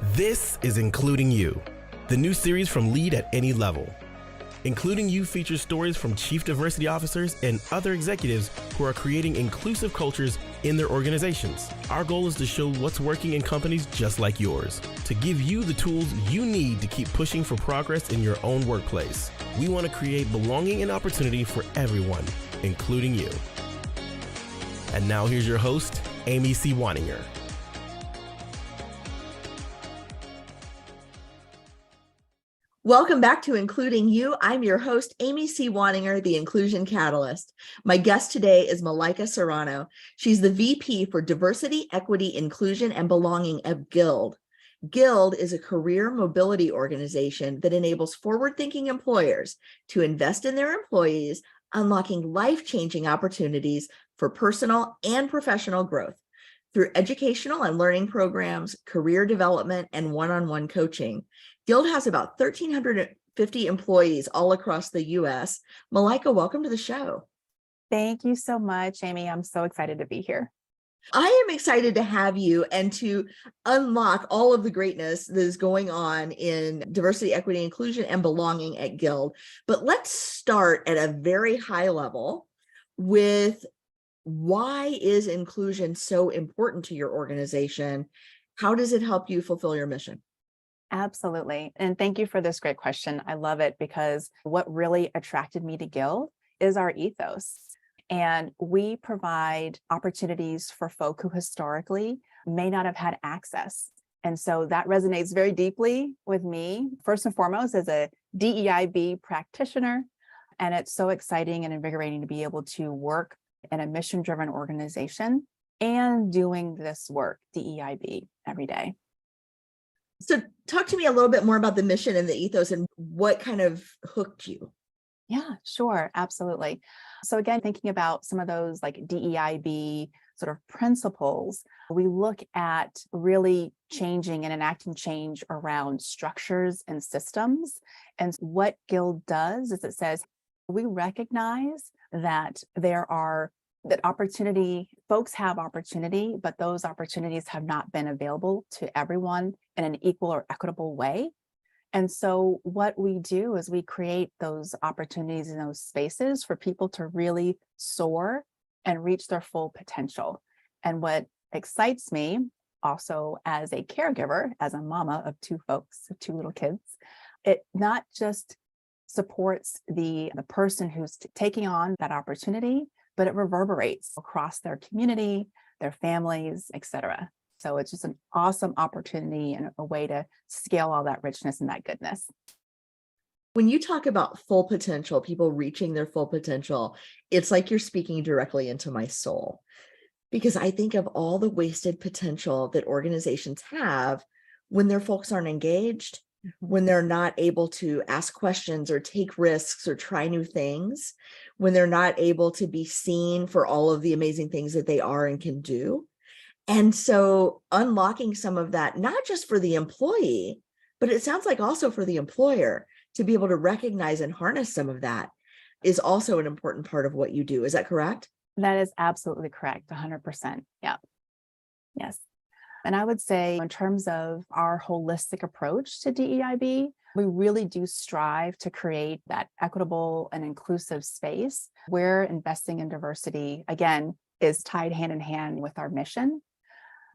This is Including You, the new series from Lead at Any Level. Including You features stories from chief diversity officers and other executives who are creating inclusive cultures in their organizations. Our goal is to show what's working in companies just like yours, to give you the tools you need to keep pushing for progress in your own workplace. We want to create belonging and opportunity for everyone, including you. And now here's your host, Amy C. Waninger. Welcome back to Including You. I'm your host, Amy C. Waninger, the Inclusion Catalyst. My guest today is Malaika Serrano. She's the VP for Diversity, Equity, Inclusion, and Belonging at Guild. Guild is a career mobility organization that enables forward-thinking employers to invest in their employees, unlocking life-changing opportunities for personal and professional growth. Through educational and learning programs, career development, and one-on-one coaching, Guild has about 1,350 employees all across the U.S. Malaika, welcome to the show. Thank you so much, Amy. I'm so excited to be here. I am excited to have you and to unlock all of the greatness that is going on in diversity, equity, inclusion, and belonging at Guild. But let's start at a very high level with why is inclusion so important to your organization? How does it help you fulfill your mission? Absolutely. And thank you for this great question. I love it because what really attracted me to Guild is our ethos. And we provide opportunities for folk who historically may not have had access. And so that resonates very deeply with me, first and foremost, as a DEIB practitioner. And it's so exciting and invigorating to be able to work in a mission-driven organization and doing this work, DEIB, every day. So talk to me a little bit more about the mission and the ethos and what kind of hooked you. Yeah, sure. Absolutely. So again, thinking about some of those like DEIB sort of principles, we look at really changing and enacting change around structures and systems. And what Guild does is it says, we recognize that folks have opportunity, but those opportunities have not been available to everyone in an equal or equitable way. And so what we do is we create those opportunities in those spaces for people to really soar and reach their full potential. And what excites me also as a caregiver, as a mama of two little kids, it not just supports the person who's taking on that opportunity, but it reverberates across their community, their families, et cetera. So it's just an awesome opportunity and a way to scale all that richness and that goodness. When you talk about full potential, people reaching their full potential, it's like you're speaking directly into my soul. Because I think of all the wasted potential that organizations have when their folks aren't engaged, when they're not able to ask questions or take risks or try new things, when they're not able to be seen for all of the amazing things that they are and can do. And so unlocking some of that, not just for the employee, but it sounds like also for the employer to be able to recognize and harness some of that is also an important part of what you do. Is that correct? That is absolutely correct. 100%. Yeah. Yes. And I would say in terms of our holistic approach to DEIB, we really do strive to create that equitable and inclusive space where investing in diversity, again, is tied hand in hand with our mission.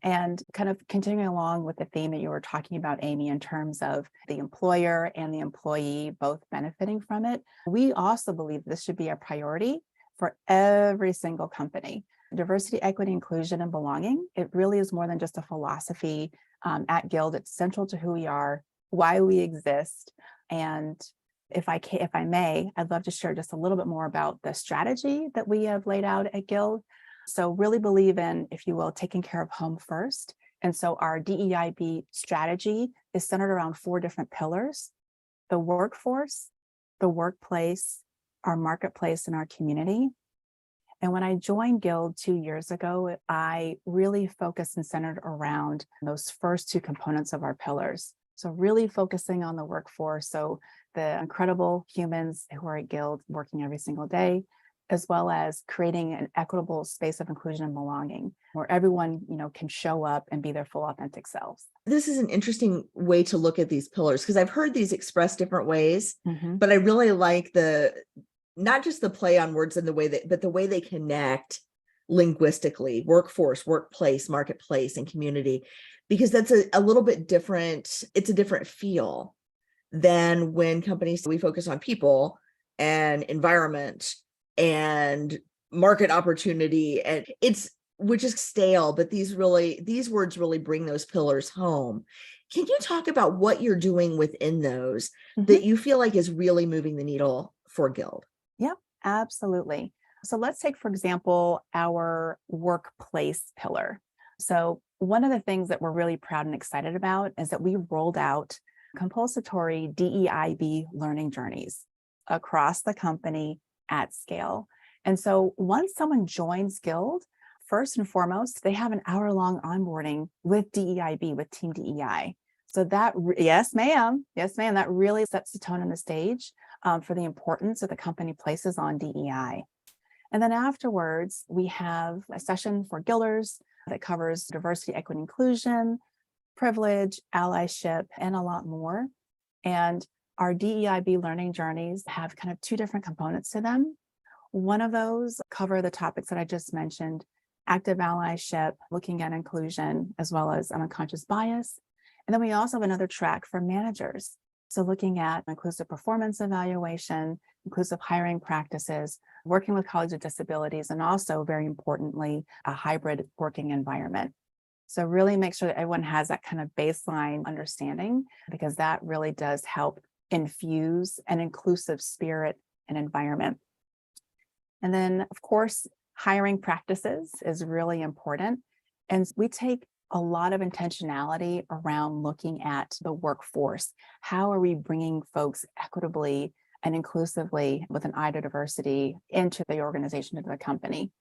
And kind of continuing along with the theme that you were talking about, Amy, in terms of the employer and the employee both benefiting from it, we also believe this should be a priority for every single company. Diversity, equity, inclusion, and belonging, it really is more than just a philosophy at Guild. It's central to who we are, why we exist. And if I may, I'd love to share just a little bit more about the strategy that we have laid out at Guild. So really believe in, if you will, taking care of home first. And so our DEIB strategy is centered around 4 different pillars: the workforce, the workplace, our marketplace, and our community. And when I joined Guild 2 years ago, I really focused and centered around those first 2 components of our pillars. So really focusing on the workforce. So the incredible humans who are at Guild working every single day, as well as creating an equitable space of inclusion and belonging where everyone, can show up and be their full authentic selves. This is an interesting way to look at these pillars because I've heard these expressed different ways, Mhm. but I really like not just the play on words and but the way they connect linguistically: workforce, workplace, marketplace, and community, because that's a little bit different. It's a different feel than when companies, we focus on people and environment and market opportunity, and which is stale, but these words really bring those pillars home. Can you talk about what you're doing within those that you feel like is really moving the needle for Guild? Yep, absolutely. So let's take, for example, our workplace pillar. So one of the things that we're really proud and excited about is that we rolled out compulsory DEIB learning journeys across the company at scale. And so once someone joins Guild, first and foremost, they have an hour-long onboarding with DEIB, with Team DEI. So yes, ma'am, that really sets the tone and the stage for the importance that the company places on DEI. And then afterwards, we have a session for Guilders that covers diversity, equity, inclusion, privilege, allyship, and a lot more. And our DEIB learning journeys have kind of two different components to them. One of those cover the topics that I just mentioned: active allyship, looking at inclusion, as well as unconscious bias. And then we also have another track for managers. So looking at inclusive performance evaluation, inclusive hiring practices, working with colleagues with disabilities, and also, very importantly, a hybrid working environment. So really make sure that everyone has that kind of baseline understanding, because that really does help infuse an inclusive spirit and environment. And then, of course, hiring practices is really important. And we take a lot of intentionality around looking at the workforce. How are we bringing folks equitably and inclusively with an eye to diversity into the organization, into the company?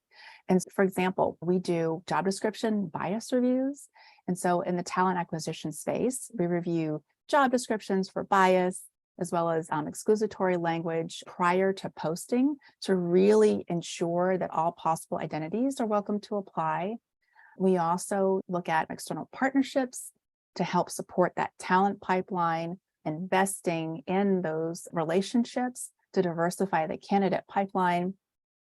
And for example, we do job description bias reviews. And so in the talent acquisition space, we review job descriptions for bias, as well as exclusatory language prior to posting, to really ensure that all possible identities are welcome to apply. We also look at external partnerships to help support that talent pipeline, investing in those relationships to diversify the candidate pipeline,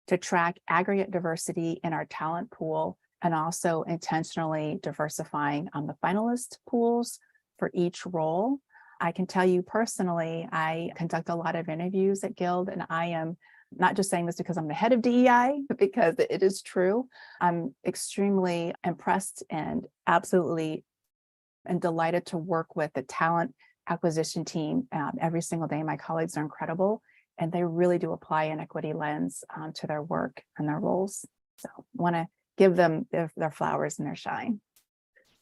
to track aggregate diversity in our talent pool, and also intentionally diversifying on the finalist pools for each role. I can tell you personally, I conduct a lot of interviews at Guild, and I am not just saying this because I'm the head of DEI, but because it is true. I'm extremely impressed and absolutely and delighted to work with the talent acquisition team every single day. My colleagues are incredible, and they really do apply an equity lens to their work and their roles. So I want to give them their flowers and their shine.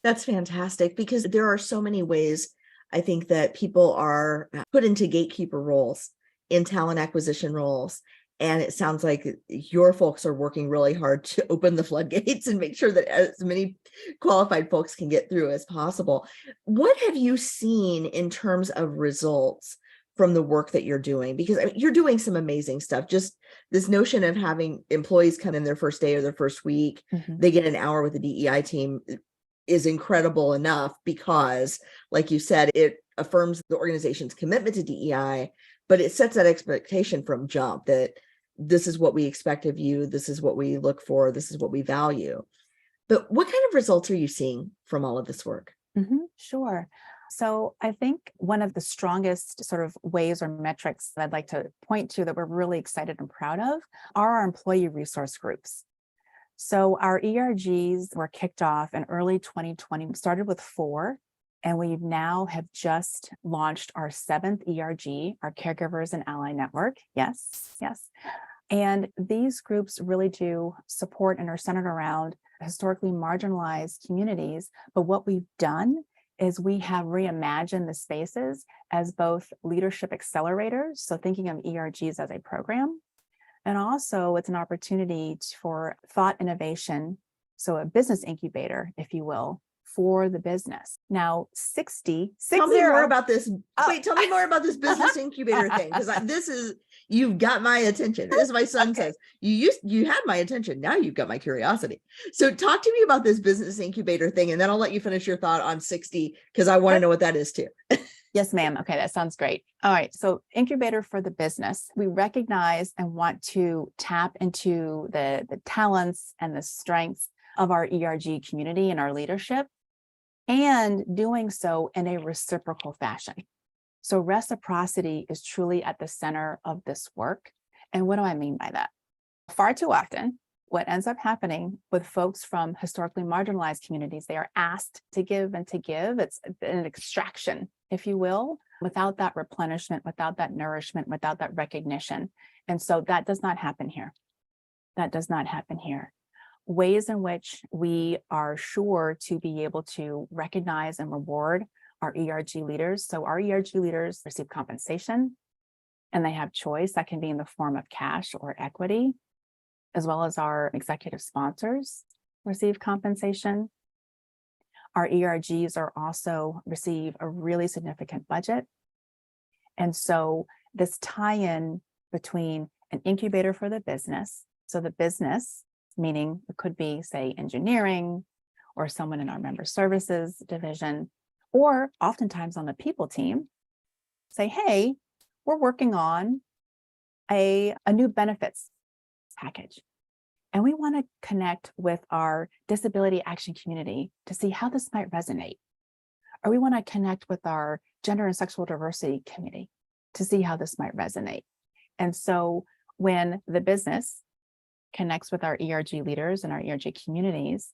That's fantastic, because there are so many ways I think that people are put into gatekeeper roles, in talent acquisition roles. And it sounds like your folks are working really hard to open the floodgates and make sure that as many qualified folks can get through as possible. What have you seen in terms of results from the work that you're doing? Because you're doing some amazing stuff. Just this notion of having employees come in their first day or their first week, they get an hour with the DEI team, is incredible enough, because, like you said, it affirms the organization's commitment to DEI, but it sets that expectation from jump that this is what we expect of you, this is what we look for, this is what we value. But what kind of results are you seeing from all of this work? Sure. So I think one of the strongest sort of ways or metrics that I'd like to point to that we're really excited and proud of are our employee resource groups. So our ERGs were kicked off in early 2020. We started with 4, and we now have just launched our 7th ERG, our Caregivers and Ally Network. Yes. And these groups really do support and are centered around historically marginalized communities. But what we've done is we have reimagined the spaces as both leadership accelerators, so thinking of ERGs as a program, and also it's an opportunity for thought innovation, so a business incubator, if you will, for the business. Now, 60. Tell me more about this. Oh. Wait, tell me more about this business incubator thing, because you've got my attention. As my son says, you had my attention. Now you've got my curiosity. So talk to me about this business incubator thing, and then I'll let you finish your thought on 60, because I want to know what that is too. Yes, ma'am. Okay, that sounds great. All right. So incubator for the business. We recognize and want to tap into the talents and the strengths of our ERG community and our leadership, and doing so in a reciprocal fashion. So reciprocity is truly at the center of this work. And what do I mean by that? Far too often, what ends up happening with folks from historically marginalized communities, they are asked to give and to give. It's an extraction, if you will, without that replenishment, without that nourishment, without that recognition. And so that does not happen here. That does not happen here. Ways in which we are sure to be able to recognize and reward our ERG leaders. So our ERG leaders receive compensation, and they have choice. That can be in the form of cash or equity, as well as our executive sponsors receive compensation. Our ERGs are also receive a really significant budget. And so this tie-in between an incubator for the business, so the business, meaning it could be, say, engineering or someone in our member services division, or oftentimes on the people team, say, hey, we're working on a new benefits package. And we want to connect with our disability action community to see how this might resonate. Or we want to connect with our gender and sexual diversity committee to see how this might resonate. And so when the business connects with our ERG leaders and our ERG communities,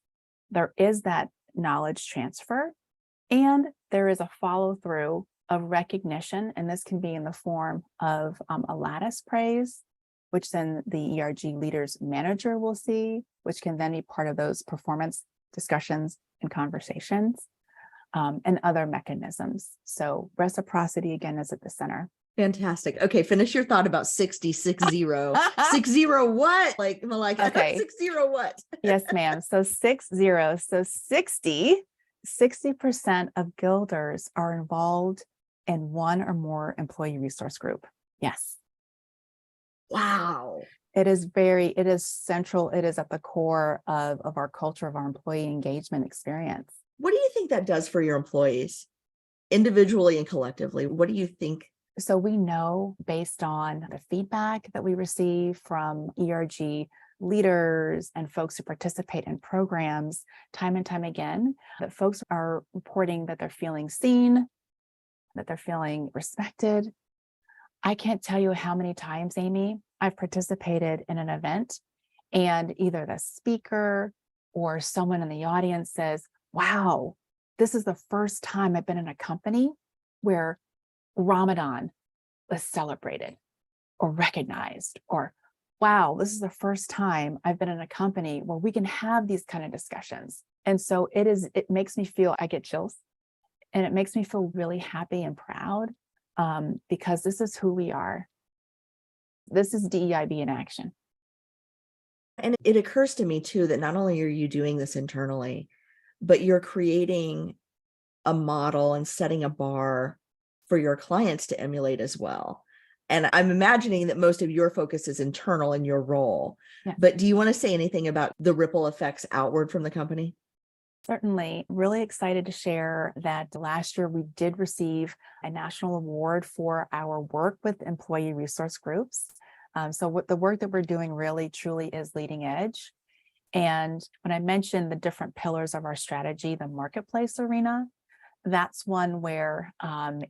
there is that knowledge transfer, and there is a follow through of recognition. And this can be in the form of a lattice praise, which then the ERG leaders manager will see, which can then be part of those performance discussions and conversations, and other mechanisms. So reciprocity, again, is at the center. Fantastic. Okay, finish your thought about 60. 60 what? Like Malaika, Okay. 60 what? Yes, ma'am. So 60. So 60% of guilders are involved in one or more employee resource group. Yes. Wow. It is central. It is at the core of our culture, of our employee engagement experience. What do you think that does for your employees, individually and collectively? What do you think? So we know, based on the feedback that we receive from ERG leaders and folks who participate in programs time and time again, that folks are reporting that they're feeling seen, that they're feeling respected. I can't tell you how many times, Amy, I've participated in an event and either the speaker or someone in the audience says, wow, this is the first time I've been in a company where Ramadan was celebrated or recognized, or wow, this is the first time I've been in a company where we can have these kind of discussions. And so it makes me feel, I get chills, and it makes me feel really happy and proud, because this is who we are. This is DEIB in action. And it occurs to me too, that not only are you doing this internally, but you're creating a model and setting a bar for your clients to emulate as well. And I'm imagining that most of your focus is internal in your role. Yes. But do you want to say anything about the ripple effects outward from the company? Certainly. Really excited to share that last year we did receive a national award for our work with employee resource groups. So what the work that we're doing really truly is leading edge. And when I mentioned the different pillars of our strategy, the marketplace arena, that's one where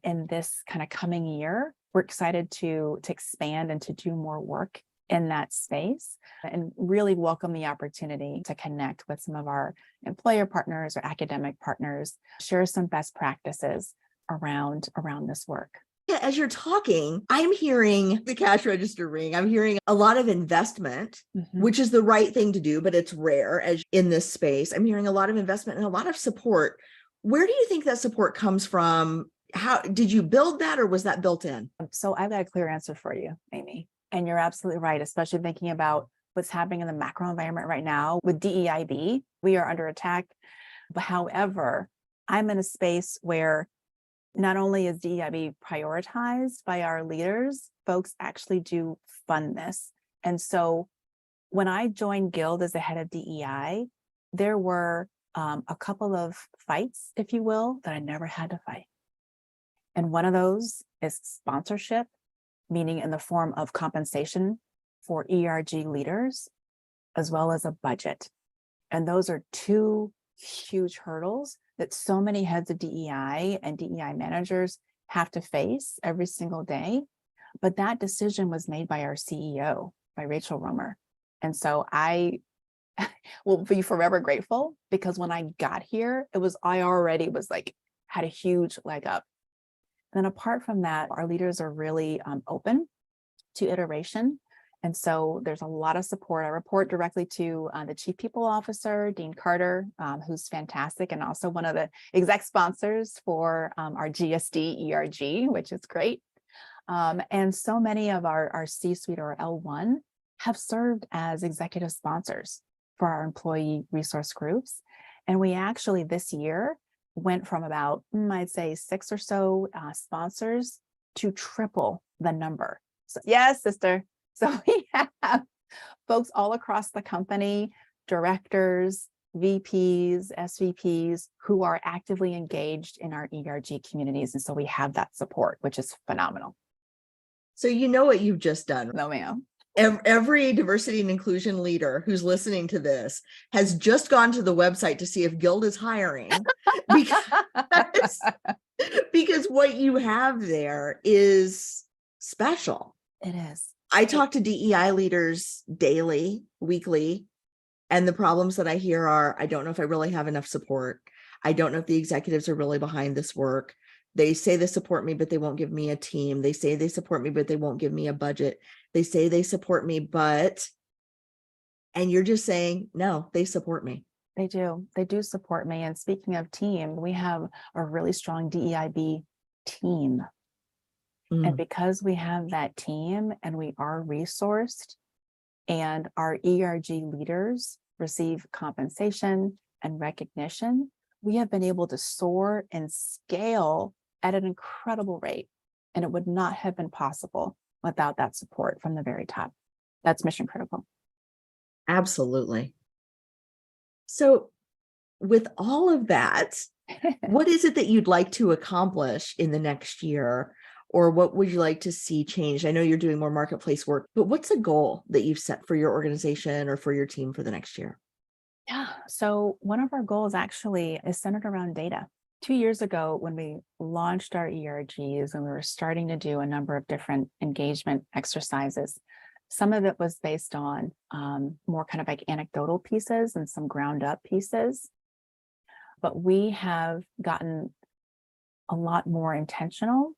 in this kind of coming year, we're excited to expand and to do more work in that space, and really welcome the opportunity to connect with some of our employer partners or academic partners, share some best practices around this work. Yeah, as you're talking, I'm hearing the cash register ring. I'm hearing a lot of investment, which is the right thing to do, but it's rare as in this space. I'm hearing a lot of investment and a lot of support. Where do you think that support comes from? How did you build that, or was that built in? So I've got a clear answer for you, Amy. And you're absolutely right, especially thinking about what's happening in the macro environment right now with DEIB. We are under attack But however, I'm in a space where not only is DEIB prioritized by our leaders, folks actually do fund this. And so when I joined Guild as the head of DEI, there were a couple of fights, if you will, that I never had to fight. And one of those is sponsorship, meaning in the form of compensation for ERG leaders, as well as a budget. And those are two huge hurdles that so many heads of DEI and DEI managers have to face every single day. But that decision was made by our CEO, by Rachel Romer. And so I will be forever grateful, because when I got here, I already was like, had a huge leg up. And then apart from that, our leaders are really open to iteration. And so there's a lot of support. I report directly to the Chief People Officer, Dean Carter, who's fantastic, and also one of the exec sponsors for our GSD ERG, which is great. And so many of our C-suite or L1 have served as executive sponsors for our employee resource groups. And we actually this year went from about, I'd say 6 or so sponsors to triple the number. So, yes, sister. So we have folks all across the company, directors, VPs, SVPs, who are actively engaged in our ERG communities. And so we have that support, which is phenomenal. So you know what you've just done. No, ma'am. Every diversity and inclusion leader who's listening to this has just gone to the website to see if Guild is hiring, because what you have there is special. It is. I talk to DEI leaders daily, weekly, and the problems that I hear are, I don't know if I really have enough support. I don't know if the executives are really behind this work. They say they support me, but they won't give me a team. They say they support me, but they won't give me a budget. They say they support me, and you're just saying, no, they support me. They do. They do support me. And speaking of team, we have a really strong DEIB team. And because we have that team and we are resourced and our ERG leaders receive compensation and recognition, we have been able to soar and scale at an incredible rate. And it would not have been possible without that support from the very top. That's mission critical. Absolutely. So with all of that, what is it that you'd like to accomplish in the next year? Or what would you like to see changed? I know you're doing more marketplace work, but what's a goal that you've set for your organization or for your team for the next year? Yeah. So one of our goals actually is centered around data. 2 years ago, when we launched our ERGs and we were starting to do a number of different engagement exercises, some of it was based on more kind of like anecdotal pieces and some ground up pieces. But we have gotten a lot more intentional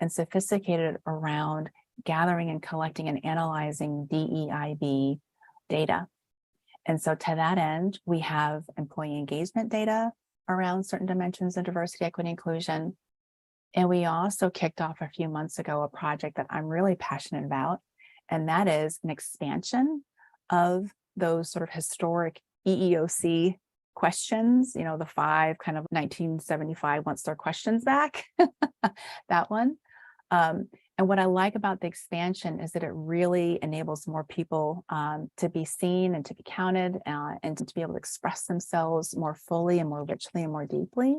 and sophisticated around gathering and collecting and analyzing DEIB data. And so to that end, we have employee engagement data around certain dimensions of diversity, equity, inclusion. And we also kicked off a few months ago a project that I'm really passionate about, and that is an expansion of those sort of historic EEOC questions, the 5 kind of 1975 wants their questions back, that one. And what I like about the expansion is that it really enables more people to be seen and to be counted and to be able to express themselves more fully and more richly and more deeply.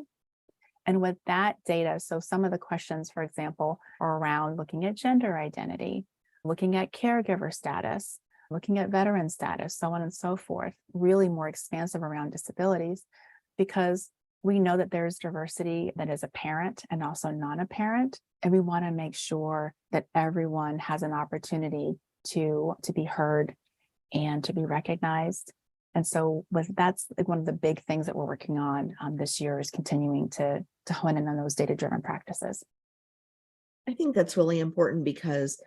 And with that data, so some of the questions, for example, are around looking at gender identity, looking at caregiver status, looking at veteran status, so on and so forth, really more expansive around disabilities, because we know that there's diversity that is apparent and also non-apparent. And we want to make sure that everyone has an opportunity to be heard and to be recognized. And so that's one of the big things that we're working on this year is continuing to hone in on those data-driven practices. I think that's really important because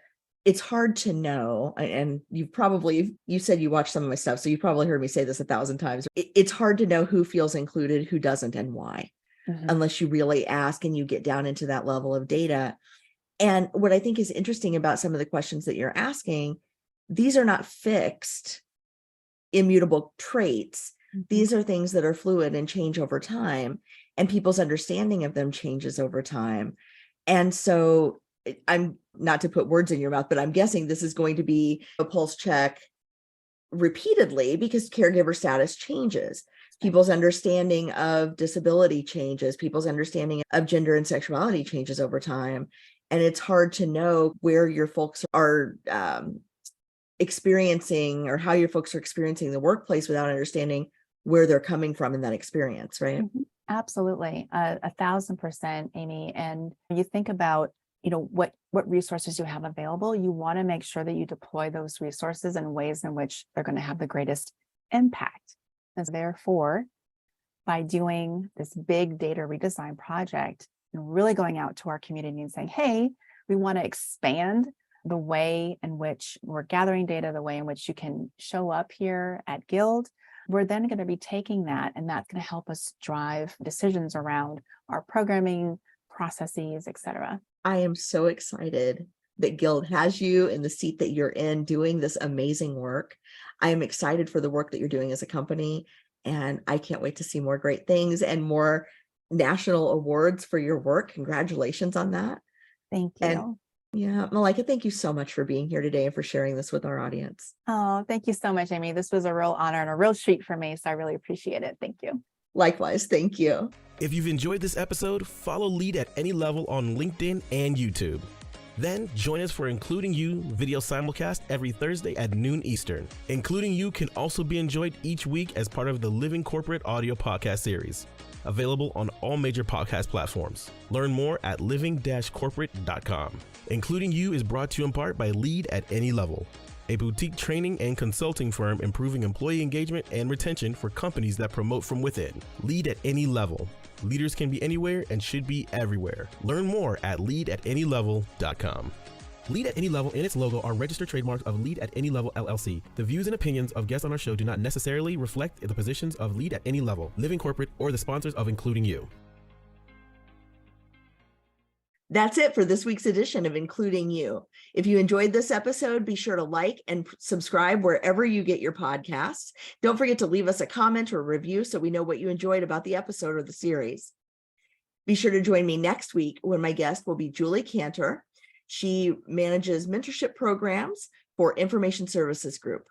it's hard to know, and you said you watched some of my stuff, so you probably heard me say this 1,000 times. It's hard to know who feels included, who doesn't, and why, unless you really ask and you get down into that level of data. And what I think is interesting about some of the questions that you're asking, these are not fixed, immutable traits. These are things that are fluid and change over time, and people's understanding of them changes over time. And so I'm not to put words in your mouth, but I'm guessing this is going to be a pulse check repeatedly because caregiver status changes. People's understanding of disability changes, people's understanding of gender and sexuality changes over time. And it's hard to know where your folks are experiencing or how your folks are experiencing the workplace without understanding where they're coming from in that experience, right? Absolutely. 1,000%, Amy. And you think about, what resources you have available, you want to make sure that you deploy those resources in ways in which they're going to have the greatest impact. And therefore, by doing this big data redesign project and really going out to our community and saying, hey, we want to expand the way in which we're gathering data, the way in which you can show up here at Guild, we're then going to be taking that, and that's going to help us drive decisions around our programming processes, et cetera. I am so excited that Guild has you in the seat that you're in doing this amazing work. I am excited for the work that you're doing as a company, and I can't wait to see more great things and more national awards for your work. Congratulations on that. Thank you. And yeah, Malaika, thank you so much for being here today and for sharing this with our audience. Oh, thank you so much, Amy. This was a real honor and a real treat for me, so I really appreciate it. Thank you. Likewise, thank you. If you've enjoyed this episode, follow Lead at Any Level on LinkedIn and YouTube. Then join us for Including You video simulcast every Thursday at noon Eastern. Including You can also be enjoyed each week as part of the Living Corporate audio podcast series, available on all major podcast platforms. Learn more at living-corporate.com. Including You is brought to you in part by Lead at Any Level, a boutique training and consulting firm improving employee engagement and retention for companies that promote from within. Lead at Any Level. Leaders can be anywhere and should be everywhere. Learn more at leadatanylevel.com. Lead at Any Level and its logo are registered trademarks of Lead at Any Level LLC. The views and opinions of guests on our show do not necessarily reflect the positions of Lead at Any Level, Living Corporate, or the sponsors of Including You. That's it for this week's edition of Including You. If you enjoyed this episode, be sure to like and subscribe wherever you get your podcasts. Don't forget to leave us a comment or review so we know what you enjoyed about the episode or the series. Be sure to join me next week when my guest will be Julie Cantor. She manages mentorship programs for Information Services Group.